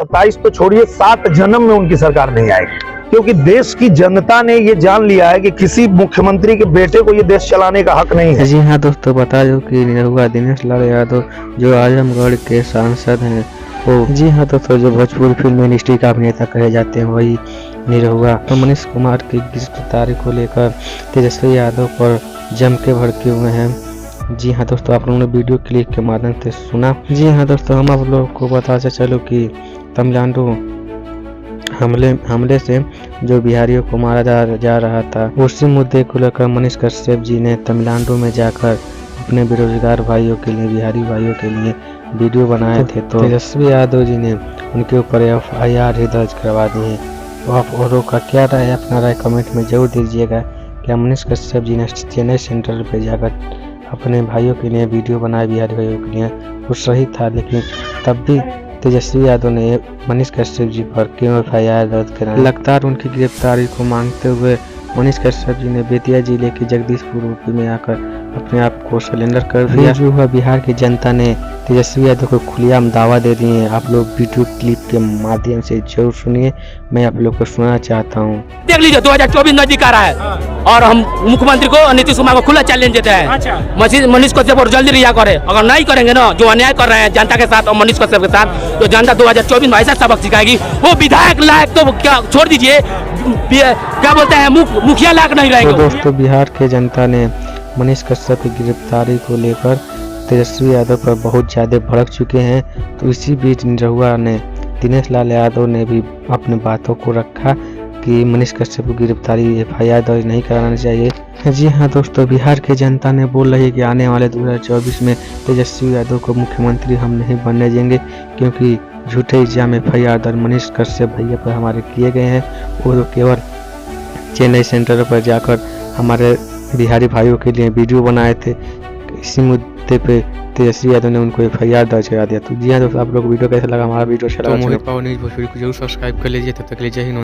27 तो छोड़िए 7 जन्म में उनकी सरकार नहीं आएगी, क्योंकि देश की जनता ने ये जान लिया है कि किसी मुख्यमंत्री के बेटे को ये देश चलाने का हक नहीं है। जी हाँ दोस्तों, बता दो कि निरहुआ दिनेश लाल यादव जो आजमगढ़ के सांसद हैं, वो जी हाँ दोस्तों, जो भोजपुरी फिल्म इंडस्ट्री का अभिनेता कहे जाते हैं वही निरहुआ। तो मनीष कुमार की गिरफ्तारी को लेकर तेजस्वी यादव पर जम के भड़के हुए हैं। जी हाँ दोस्तों, आप लोगों ने वीडियो क्लिप के माध्यम से सुना। जी हाँ दोस्तों, हम आप लोगों को बताते चलो कि तमिलनाडु हमले से जो बिहारियों को मारा जा रहा था, उसी मुद्दे को लेकर मनीष कश्यप जी ने तमिलनाडु में जाकर अपने बेरोजगार भाइयों के लिए, बिहारी भाइयों के लिए वीडियो बनाए थे। तो तेजस्वी यादव जी ने उनके ऊपर FIR ही दर्ज करवा दी है। तो आप औरों का क्या राय है, अपना राय कमेंट में जरूर दीजिएगा। क्या मनीष कश्यप जी ने चेन्नई सेंट्रल पे जाकर अपने भाइयों के लिए वीडियो बनाए, बिहारी भाइयों के लिए, वो सही था, लेकिन तब भी तेजस्वी यादव ने मनीष कश्यप जी पर क्यों FIR दर्ज करा? लगातार उनकी गिरफ्तारी को मांगते हुए मनीष कश्यप जी ने बेतिया जिले के जगदीशपुर यूपी में आकर अपने आप को सरेंडर कर दिया। जो हुआ, बिहार की जनता ने तेजस्वी यादव को खुलेआम दावा दे दिए हैं। आप लोग वीडियो क्लिप के माध्यम से जरूर सुनिए, मैं आप लोग को सुनाना चाहता हूँ। देख लीजिए, 2024 नजदीक आ रहा है और हम मुख्यमंत्री को नीतीश कुमार को खुला चैलेंज देते हैं। मनीष कश्यप और जल्दी रिहा करे। अगर नहीं करेंगे ना, जो अन्याय कर रहे हैं जनता के साथ और मनीष कश्यप के साथ, तो जनता 2024 में ऐसा सबक सिखाएगी। वो विधायक लायक तो क्या छोड़ दीजिए, क्या बोलते हैं, मुखिया लायक नहीं रहेंगे। तो दोस्तों, बिहार के जनता ने मनीष कश्यप की गिरफ्तारी को लेकर तेजस्वी यादव पर बहुत ज़्यादा भड़क चुके हैं। तो इसी बीच निरहुआ ने, दिनेश लाल यादव ने भी अपने बातों को रखा कि मनीष कश्यप की गिरफ्तारी FIR दर्ज नहीं कराना चाहिए। जी हाँ दोस्तों, बिहार की जनता ने बोल रही है कि आने वाले 2024 में तेजस्वी यादव को मुख्यमंत्री हम नहीं बनने देंगे, क्योंकि झूठे इल्जाम FIR दर्ज मनीष कश्यप भैया पर हमारे किए गए हैं। वो तो केवल चेन्नई सेंटर पर जाकर हमारे बिहारी भाइयों के लिए वीडियो बनाए थे। इसी मुद्दे पे तेजस्वी यादव ने उनको FIR दर्ज करा दिया। तो जी हाँ दोस्तों, आप लोग वीडियो कैसा लगा, हमारा वीडियो अच्छा लगा तो न्यूज़ भोजपुरी को जरूर सब्सक्राइब कर लीजिए। तब तक के लिए जय हिंद।